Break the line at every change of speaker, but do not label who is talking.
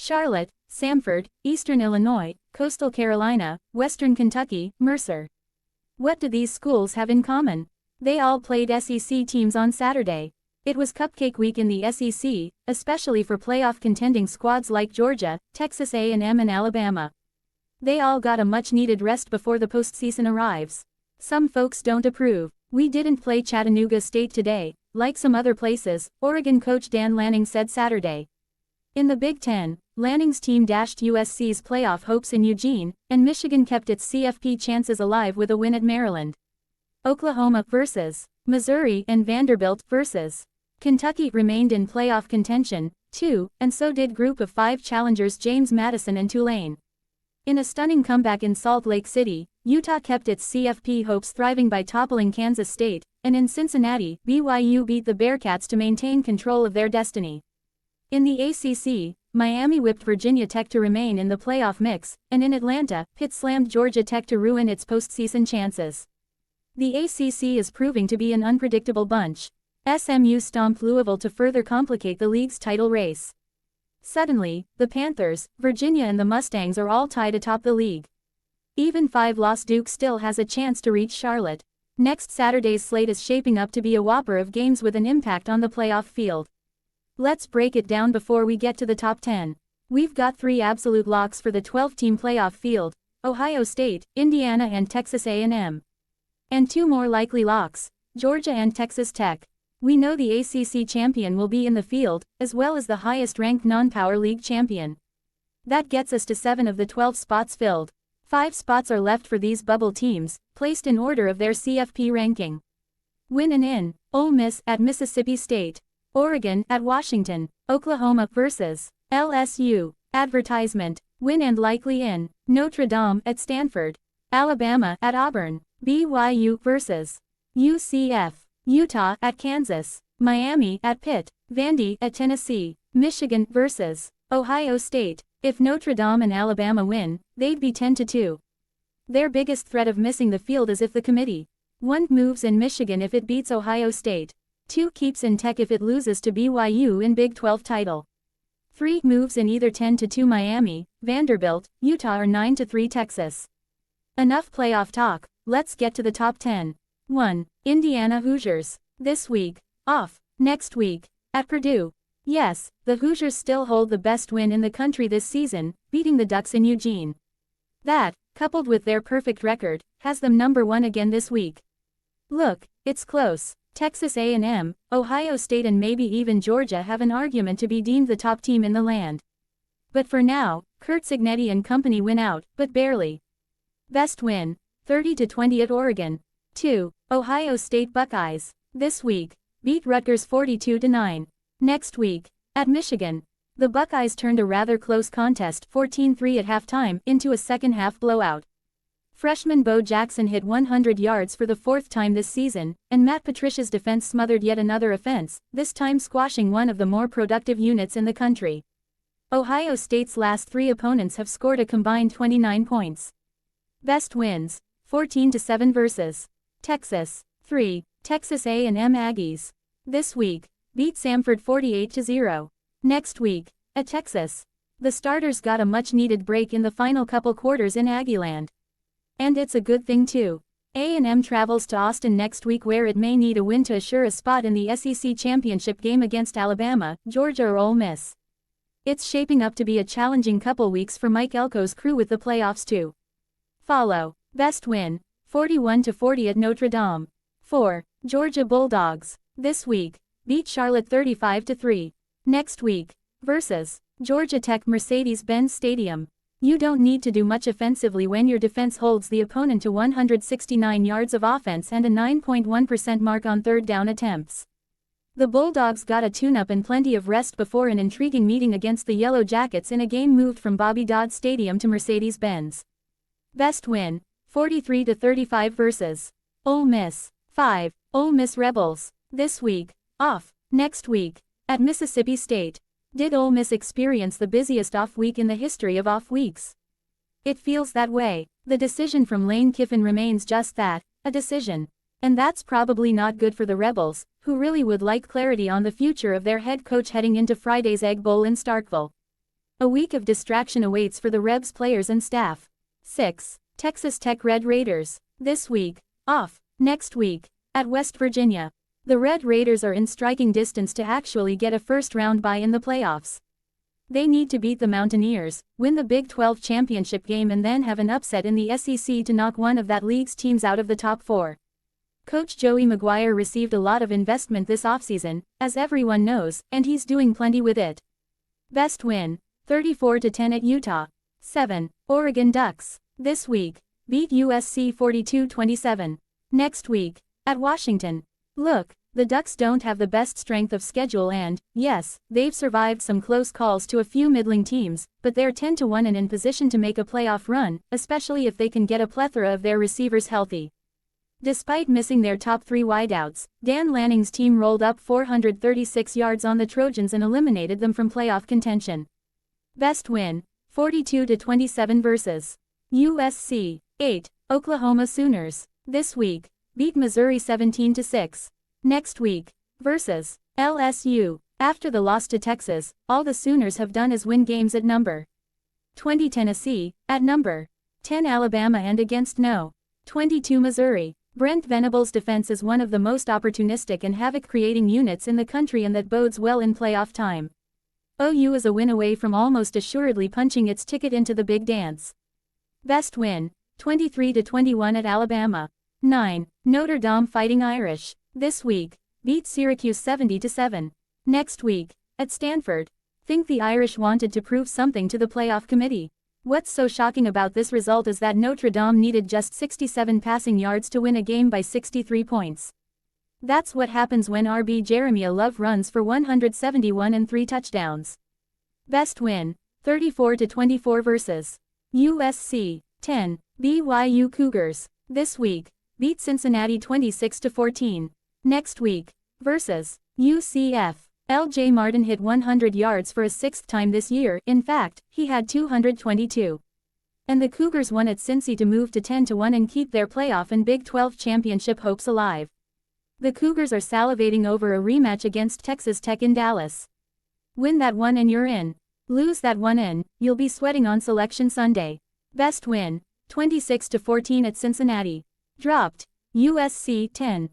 Charlotte, Samford, Eastern Illinois, Coastal Carolina, Western Kentucky, Mercer. What do these schools have in common? They all played SEC teams on Saturday. It was cupcake week in the SEC, especially for playoff contending squads like Georgia, Texas A&M and Alabama. They all got a much-needed rest before the postseason arrives. Some folks don't approve. We didn't play Chattanooga State today, like some other places, Oregon coach Dan Lanning said Saturday. In the Big Ten, Lanning's team dashed USC's playoff hopes in Eugene, and Michigan kept its CFP chances alive with a win at Maryland. Oklahoma vs. Missouri and Vanderbilt vs. Kentucky remained in playoff contention, too, and so did Group of 5 challengers James Madison and Tulane. In a stunning comeback in Salt Lake City, Utah kept its CFP hopes thriving by toppling Kansas State, and in Cincinnati, BYU beat the Bearcats to maintain control of their destiny. In the ACC, Miami whipped Virginia Tech to remain in the playoff mix, and in Atlanta, Pitt slammed Georgia Tech to ruin its postseason chances. The ACC is proving to be an unpredictable bunch. SMU stomped Louisville to further complicate the league's title race. Suddenly, the Panthers, Virginia and the Mustangs are all tied atop the league. Even 5-loss Duke still has a chance to reach Charlotte. Next Saturday's slate is shaping up to be a whopper of games with an impact on the playoff field. Let's break it down before we get to the top 10. We've got 3 absolute locks for the 12-team playoff field: Ohio State, Indiana and Texas A&M. And 2 more likely locks: Georgia and Texas Tech. We know the ACC champion will be in the field, as well as the highest-ranked non-power league champion. That gets us to 7 of the 12 spots filled. 5 spots are left for these bubble teams, placed in order of their CFP ranking. Win and in: Ole Miss at Mississippi State, Oregon at Washington, Oklahoma vs. LSU. Advertisement: win and likely in: Notre Dame at Stanford, Alabama at Auburn, BYU vs. UCF, Utah at Kansas, Miami at Pitt, Vandy at Tennessee, Michigan vs. Ohio State. If Notre Dame and Alabama win, they'd be 10-2. Their biggest threat of missing the field is if the committee 1 moves in Michigan if it beats Ohio State, 2 keeps in Tech if it loses to BYU in Big 12 title, 3 moves in either 10-2 Miami, Vanderbilt, Utah or 9-3 Texas. Enough playoff talk, let's get to the top 10. 1. Indiana Hoosiers. This week, off. Next week, at Purdue. Yes, the Hoosiers still hold the best win in the country this season, beating the Ducks in Eugene. That, coupled with their perfect record, has them number 1 again this week. Look, it's close. Texas A&M, Ohio State and maybe even Georgia have an argument to be deemed the top team in the land. But for now, Curt Cignetti and company win out, but barely. Best win, 30-20 at Oregon. 2. Ohio State Buckeyes. This week, beat Rutgers 42-9. Next week, at Michigan, the Buckeyes turned a rather close contest 14-3 at halftime into a second-half blowout. Freshman Bo Jackson hit 100 yards for the 4th time this season, and Matt Patricia's defense smothered yet another offense, this time squashing one of the more productive units in the country. Ohio State's last 3 opponents have scored a combined 29 points. Best wins, 14-7 vs. Texas. 3. Texas A&M Aggies. This week, beat Samford 48-0. Next week, at Texas, the starters got a much-needed break in the final couple quarters in Aggieland. And it's a good thing too. A&M travels to Austin next week where it may need a win to assure a spot in the SEC championship game against Alabama, Georgia or Ole Miss. It's shaping up to be a challenging couple weeks for Mike Elko's crew with the playoffs too. Follow. Best win, 41-40 at Notre Dame. 4. Georgia Bulldogs. This week, beat Charlotte 35-3. Next week, versus Georgia Tech Mercedes-Benz Stadium. You don't need to do much offensively when your defense holds the opponent to 169 yards of offense and a 9.1% mark on third down attempts. The Bulldogs got a tune-up and plenty of rest before an intriguing meeting against the Yellow Jackets in a game moved from Bobby Dodd Stadium to Mercedes-Benz. Best win, 43-35 versus Ole Miss. 5. Ole Miss Rebels. This week, off. Next week, at Mississippi State. Did Ole Miss experience the busiest off week in the history of off weeks? It feels that way. The decision from Lane Kiffin remains just that, a decision. And that's probably not good for the Rebels, who really would like clarity on the future of their head coach heading into Friday's Egg Bowl in Starkville. A week of distraction awaits for the Rebs players and staff. 6. Texas Tech Red Raiders. This week. Off. Next week. At West Virginia. The Red Raiders are in striking distance to actually get a first-round bye in the playoffs. They need to beat the Mountaineers, win the Big 12 championship game and then have an upset in the SEC to knock one of that league's teams out of the top 4. Coach Joey McGuire received a lot of investment this offseason, as everyone knows, and he's doing plenty with it. Best win. 34-10 at Utah. 7. Oregon Ducks. This week. Beat USC 42-27. Next week. At Washington. Look, the Ducks don't have the best strength of schedule and, yes, they've survived some close calls to a few middling teams, but they're 10-1 and in position to make a playoff run, especially if they can get a plethora of their receivers healthy. Despite missing their top 3 wideouts, Dan Lanning's team rolled up 436 yards on the Trojans and eliminated them from playoff contention. Best win. 42-27 versus USC. 8. Oklahoma Sooners. This week. Beat Missouri 17-6. Next week. Versus LSU. After the loss to Texas, all the Sooners have done is win games at number 20 Tennessee, at number 10 Alabama and against no. 22 Missouri. Brent Venables' defense is one of the most opportunistic and havoc-creating units in the country and that bodes well in playoff time. OU is a win away from almost assuredly punching its ticket into the big dance. Best win. 23-21 at Alabama. 9. Notre Dame Fighting Irish. This week. Beat Syracuse 70-7. Next week. At Stanford. Think the Irish wanted to prove something to the playoff committee. What's so shocking about this result is that Notre Dame needed just 67 passing yards to win a game by 63 points. That's what happens when RB Jeremiah Love runs for 171 and 3 touchdowns. Best win. 34-24 versus USC. 10. BYU Cougars. This week. Beat Cincinnati 26-14. Next week. Versus UCF. LJ Martin hit 100 yards for a 6th time this year. In fact, he had 222. And the Cougars won at Cincy to move to 10-1 and keep their playoff and Big 12 championship hopes alive. The Cougars are salivating over a rematch against Texas Tech in Dallas. Win that one and you're in. Lose that one and you'll be sweating on Selection Sunday. Best win. 26-14 at Cincinnati. Dropped. USC 10.